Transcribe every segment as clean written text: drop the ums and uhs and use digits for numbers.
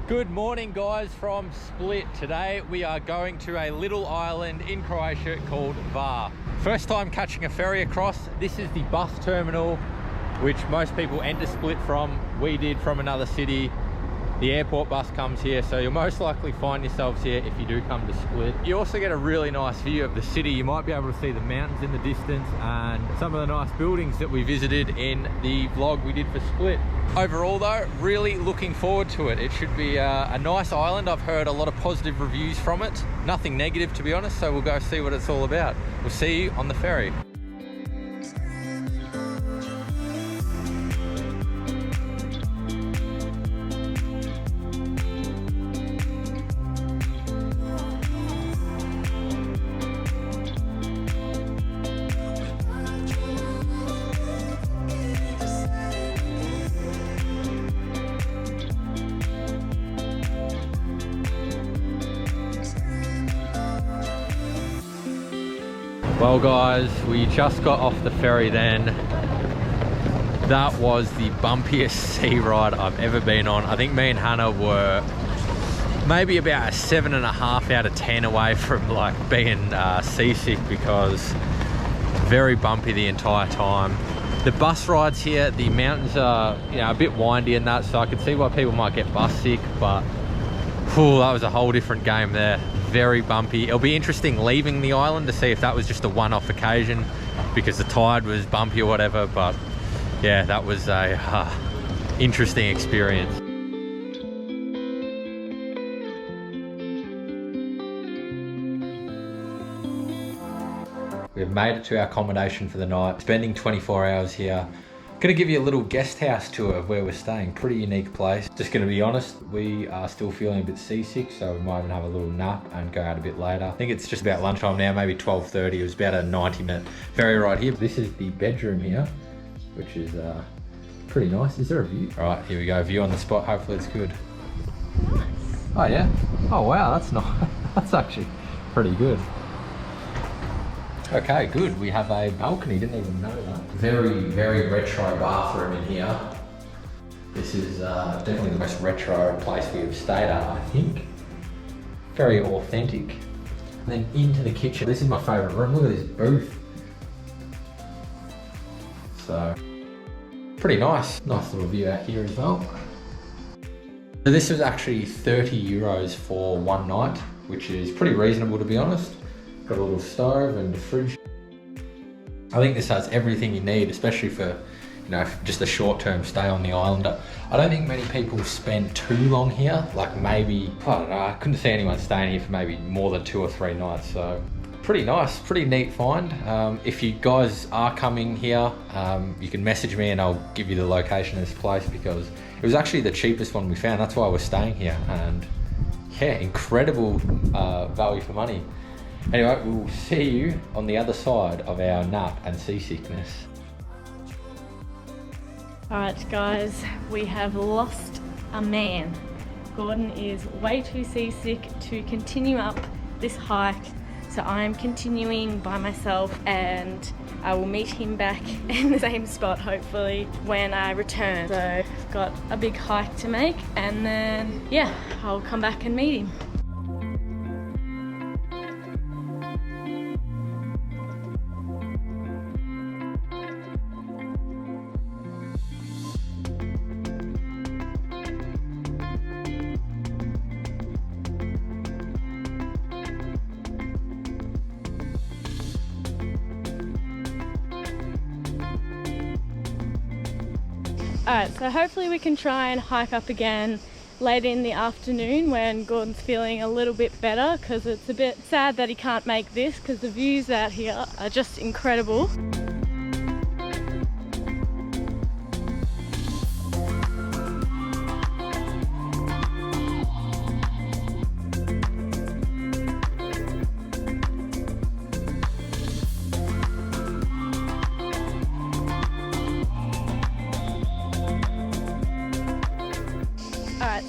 Good morning guys from Split. Today we are going to a little island in Croatia called HVAR. First time catching a ferry across. This is the bus terminal which most people enter Split from. We did from another city. The airport bus comes here, so you'll most likely find yourselves here if you do come to Split. You also get a really nice view of the city. You might be able to see the mountains in the distance and some of the nice buildings that we visited in the vlog we did for Split. Overall though, really looking forward to it. It should be a nice island. I've heard a lot of positive reviews from it. Nothing negative to be honest, so we'll go see what it's all about. We'll see you on the ferry. Well guys, we just got off the ferry then. That was the bumpiest sea ride I've ever been on. I think me and Hannah were maybe about a 7.5 out of 10 away from like being seasick, because very bumpy the entire time. The bus rides here, the mountains are a bit windy and that, so I could see why people might get bus sick, but that was a whole different game there. Very bumpy. It'll be interesting leaving the island to see if that was just a one-off occasion because the tide was bumpy or whatever, but yeah, that was a interesting experience. We've made it to our accommodation for the night, spending 24 hours here. Gonna give you a little guest house tour of where we're staying. Pretty unique place. Just gonna be honest, we are still feeling a bit seasick, so we might even have a little nap and go out a bit later. I think it's just about lunchtime now, maybe 12:30. It was about a 90-minute ferry ride here. This is the bedroom here, which is pretty nice. Is there a view? All right, here we go. View on the spot. Hopefully it's good. Oh yeah. Oh wow, that's nice. That's actually pretty good. Okay, good. We have a balcony, didn't even know that. Very, very retro bathroom in here. This is definitely the most retro place we have stayed at, I think. Very authentic. And then into the kitchen. This is my favorite room. Look at this booth. So, pretty nice. Nice little view out here as well. So this was actually 30 euros for one night, which is pretty reasonable to be honest. Got a little stove and a fridge. I think this has everything you need, especially for, just a short-term stay on the island. I don't think many people spend too long here. Like maybe, I don't know, I couldn't see anyone staying here for maybe more than 2 or 3 nights. So pretty nice, pretty neat find. If you guys are coming here, you can message me and I'll give you the location of this place, because it was actually the cheapest one we found. That's why we're staying here. And yeah, incredible value for money. Anyway, we'll see you on the other side of our nap and seasickness. Alright guys, we have lost a man. Gordon is way too seasick to continue up this hike, so I'm continuing by myself, and I will meet him back in the same spot hopefully when I return. So I've got a big hike to make, and then yeah, I'll come back and meet him. Alright, so hopefully we can try and hike up again later in the afternoon when Gordon's feeling a little bit better, because it's a bit sad that he can't make this because the views out here are just incredible.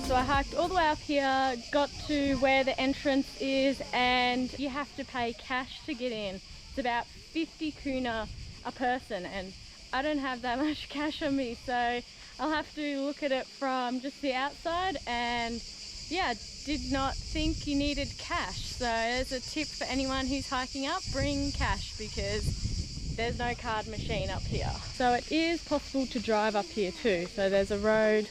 So I hiked all the way up here, got to where the entrance is, and you have to pay cash to get in. It's about 50 kuna a person, and I don't have that much cash on me, so I'll have to look at it from just the outside and yeah, did not think you needed cash. So there's a tip for anyone who's hiking up, bring cash because there's no card machine up here. So it is possible to drive up here too. So there's a road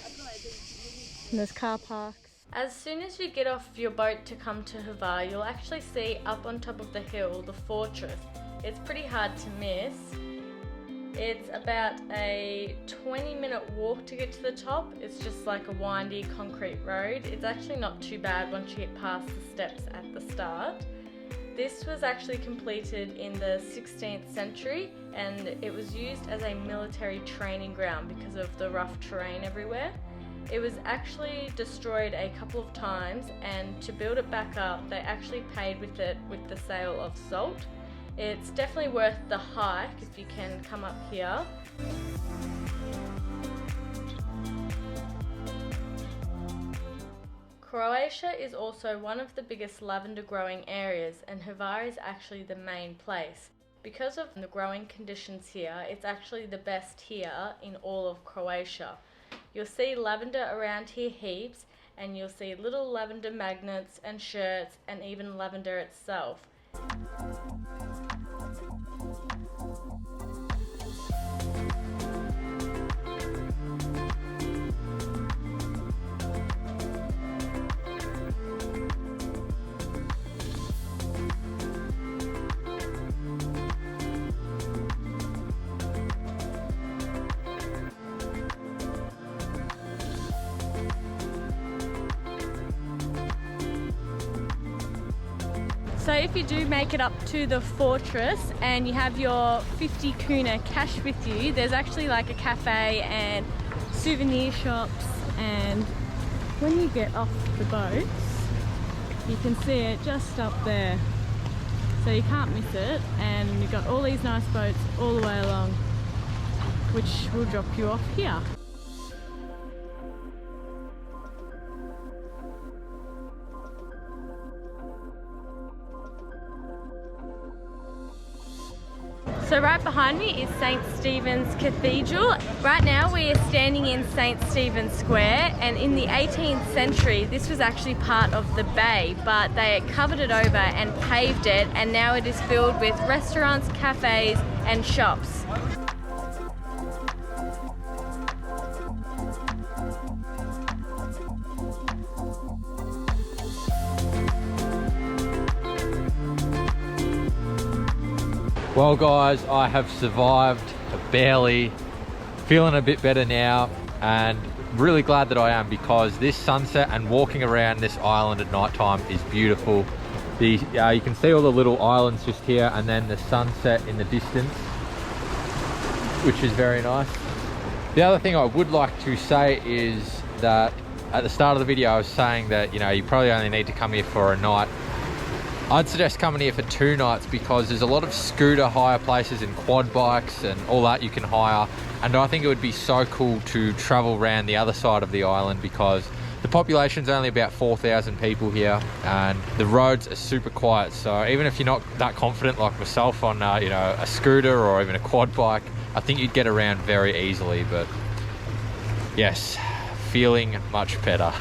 and there's car parks. As soon as you get off your boat to come to HOURS, you'll actually see up on top of the hill the fortress. It's pretty hard to miss. It's about a 20-minute walk to get to the top. It's just like a windy concrete road. It's actually not too bad once you get past the steps at the start. This was actually completed in the 16th century and it was used as a military training ground because of the rough terrain everywhere. It was actually destroyed a couple of times, and to build it back up they actually paid with it with the sale of salt. It's definitely worth the hike if you can come up here. Croatia is also one of the biggest lavender growing areas, and HOURS is actually the main place. Because of the growing conditions here, it's actually the best here in all of Croatia. You'll see lavender around here heaps, and you'll see little lavender magnets and shirts and even lavender itself. So if you do make it up to the fortress and you have your 50 kuna cash with you, there's actually like a cafe and souvenir shops, and when you get off the boats you can see it just up there, so you can't miss it, and you've got all these nice boats all the way along which will drop you off here. So right behind me is St. Stephen's Cathedral. Right now we are standing in St. Stephen's Square, and in the 18th century this was actually part of the bay, but they covered it over and paved it, and now it is filled with restaurants, cafes and shops. Well guys, I have survived, barely, feeling a bit better now, and really glad that I am, because this sunset and walking around this island at night time is beautiful. You can see all the little islands just here, and then the sunset in the distance, which is very nice. The other thing I would like to say is that at the start of the video I was saying that, you know, you probably only need to come here for a night. I'd suggest coming here for 2 nights, because there's a lot of scooter hire places and quad bikes and all that you can hire, and I think it would be so cool to travel around the other side of the island, because the population's only about 4,000 people here and the roads are super quiet. So even if you're not that confident like myself on you know, a scooter or even a quad bike, I think you'd get around very easily. But yes, feeling much better.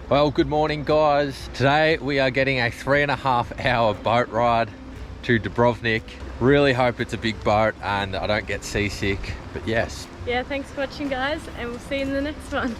Well, good morning guys. Today we are getting a 3.5 hour boat ride to Dubrovnik. Really hope it's a big boat and I don't get seasick, but yes. Yeah, thanks for watching guys, and we'll see you in the next one.